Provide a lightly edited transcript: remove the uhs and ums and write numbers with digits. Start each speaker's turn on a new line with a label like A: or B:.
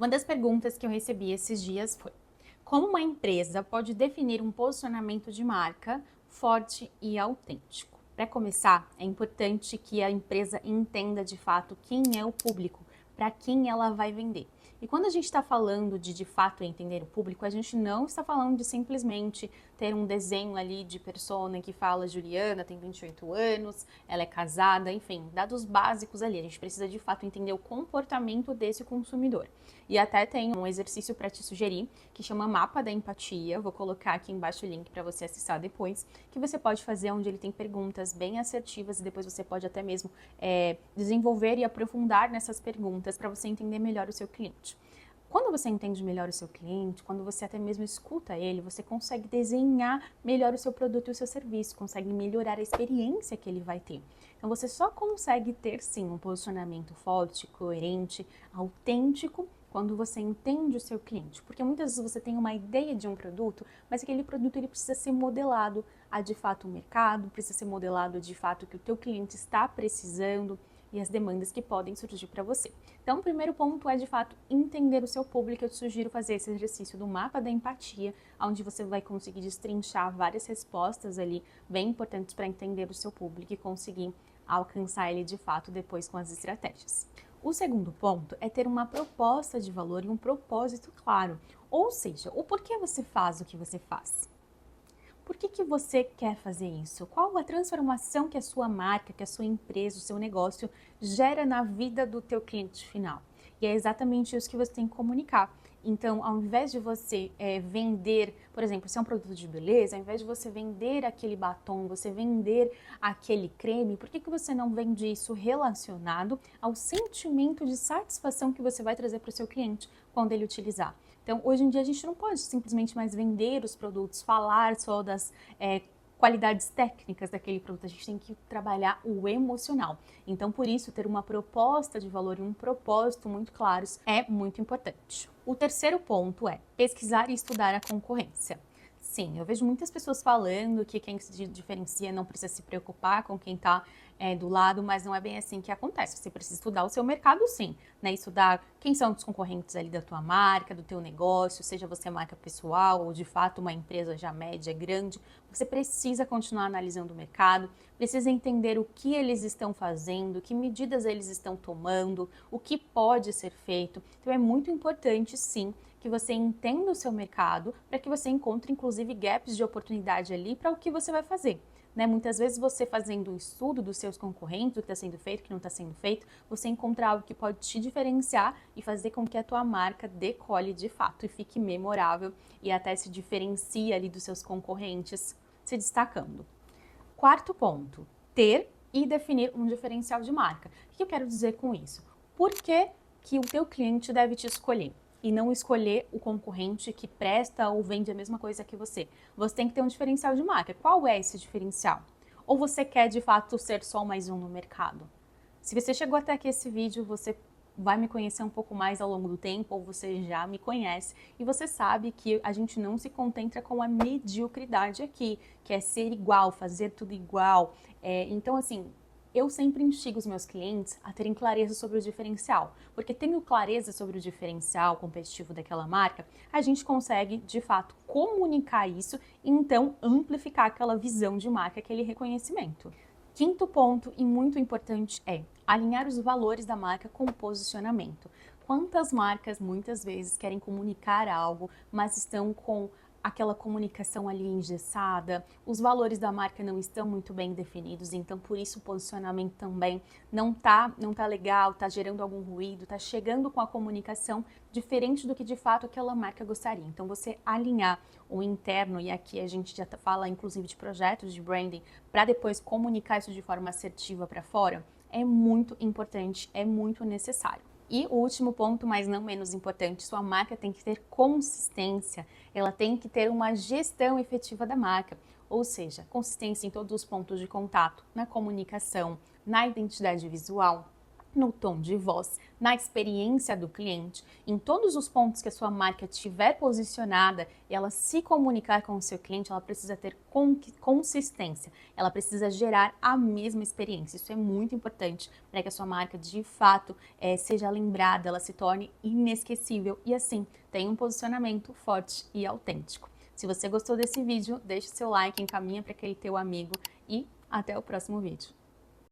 A: Uma das perguntas que eu recebi esses dias foi: como uma empresa pode definir um posicionamento de marca forte e autêntico? Para começar, é importante que a empresa entenda de fato quem é o público, para quem ela vai vender. E quando a gente está falando de fato entender o público, a gente não está falando de simplesmente ter um desenho ali de persona que fala Juliana, tem 28 anos, ela é casada, enfim, dados básicos ali. A gente precisa de fato entender o comportamento desse consumidor. E até tem um exercício para te sugerir que chama Mapa da Empatia. Vou colocar aqui embaixo o link para você acessar depois, que você pode fazer onde ele tem perguntas bem assertivas e depois você pode até mesmo desenvolver e aprofundar nessas perguntas para você entender melhor o seu cliente. Quando você entende melhor o seu cliente, quando você até mesmo escuta ele, você consegue desenhar melhor o seu produto e o seu serviço, consegue melhorar a experiência que ele vai ter. Então você só consegue ter sim um posicionamento forte, coerente, autêntico, quando você entende o seu cliente, porque muitas vezes você tem uma ideia de um produto, mas aquele produto ele precisa ser modelado a de fato o mercado, precisa ser modelado de fato o que o teu cliente está precisando e as demandas que podem surgir para você. Então, o primeiro ponto é de fato entender o seu público. Eu te sugiro fazer esse exercício do mapa da empatia, onde você vai conseguir destrinchar várias respostas ali bem importantes para entender o seu público e conseguir alcançar ele de fato depois com as estratégias. O segundo ponto é ter uma proposta de valor e um propósito claro, ou seja, o porquê você faz o que você faz. Por que você quer fazer isso? Qual a transformação que a sua marca, que a sua empresa, o seu negócio gera na vida do teu cliente final? E é exatamente isso que você tem que comunicar. Então, ao invés de você vender, por exemplo, se é um produto de beleza, ao invés de você vender aquele batom, você vender aquele creme, por que você não vende isso relacionado ao sentimento de satisfação que você vai trazer para o seu cliente quando ele utilizar? Então, hoje em dia, a gente não pode simplesmente mais vender os produtos, falar só das qualidades técnicas daquele produto, a gente tem que trabalhar o emocional. Então, por isso, ter uma proposta de valor e um propósito muito claros é muito importante. O terceiro ponto é pesquisar e estudar a concorrência. Sim, eu vejo muitas pessoas falando que quem se diferencia não precisa se preocupar com quem está do lado, mas não é bem assim que acontece. Você precisa estudar o seu mercado, sim, né? Estudar quem são os concorrentes ali da tua marca, do teu negócio, seja você marca pessoal ou de fato uma empresa já média, grande. Você precisa continuar analisando o mercado, precisa entender o que eles estão fazendo, que medidas eles estão tomando, o que pode ser feito. Então é muito importante, sim, que você entenda o seu mercado para que você encontre, inclusive, gaps de oportunidade ali para o que você vai fazer. Né? Muitas vezes você fazendo um estudo dos seus concorrentes, o que está sendo feito, o que não está sendo feito, você encontra algo que pode te diferenciar e fazer com que a tua marca decole de fato e fique memorável e até se diferencie ali dos seus concorrentes, se destacando. Quarto ponto, ter e definir um diferencial de marca. O que eu quero dizer com isso? Por que o teu cliente deve te escolher? E não escolher o concorrente que presta ou vende a mesma coisa que você. Você tem que ter um diferencial de marca. Qual é esse diferencial? Ou você quer de fato ser só mais um no mercado? Se você chegou até aqui esse vídeo, você vai me conhecer um pouco mais ao longo do tempo, ou você já me conhece, e você sabe que a gente não se contenta com a mediocridade aqui, que é ser igual, fazer tudo igual. Então, assim, eu sempre instigo os meus clientes a terem clareza sobre o diferencial, porque tendo clareza sobre o diferencial competitivo daquela marca, a gente consegue, de fato, comunicar isso e então amplificar aquela visão de marca, aquele reconhecimento. Quinto ponto, e muito importante, é alinhar os valores da marca com o posicionamento. Quantas marcas muitas vezes querem comunicar algo, mas estão com aquela comunicação ali engessada, os valores da marca não estão muito bem definidos, então por isso o posicionamento também não tá legal, tá gerando algum ruído, tá chegando com a comunicação diferente do que de fato aquela marca gostaria. Então você alinhar o interno, e aqui a gente já fala inclusive de projetos de branding, para depois comunicar isso de forma assertiva para fora, é muito importante, é muito necessário. E o último ponto, mas não menos importante, sua marca tem que ter consistência, ela tem que ter uma gestão efetiva da marca, ou seja, consistência em todos os pontos de contato, na comunicação, na identidade visual, no tom de voz, na experiência do cliente, em todos os pontos que a sua marca estiver posicionada e ela se comunicar com o seu cliente, ela precisa ter consistência, ela precisa gerar a mesma experiência. Isso é muito importante para que a sua marca de fato seja lembrada, ela se torne inesquecível e assim tenha um posicionamento forte e autêntico. Se você gostou desse vídeo, deixe seu like, encaminha para aquele teu amigo e até o próximo vídeo.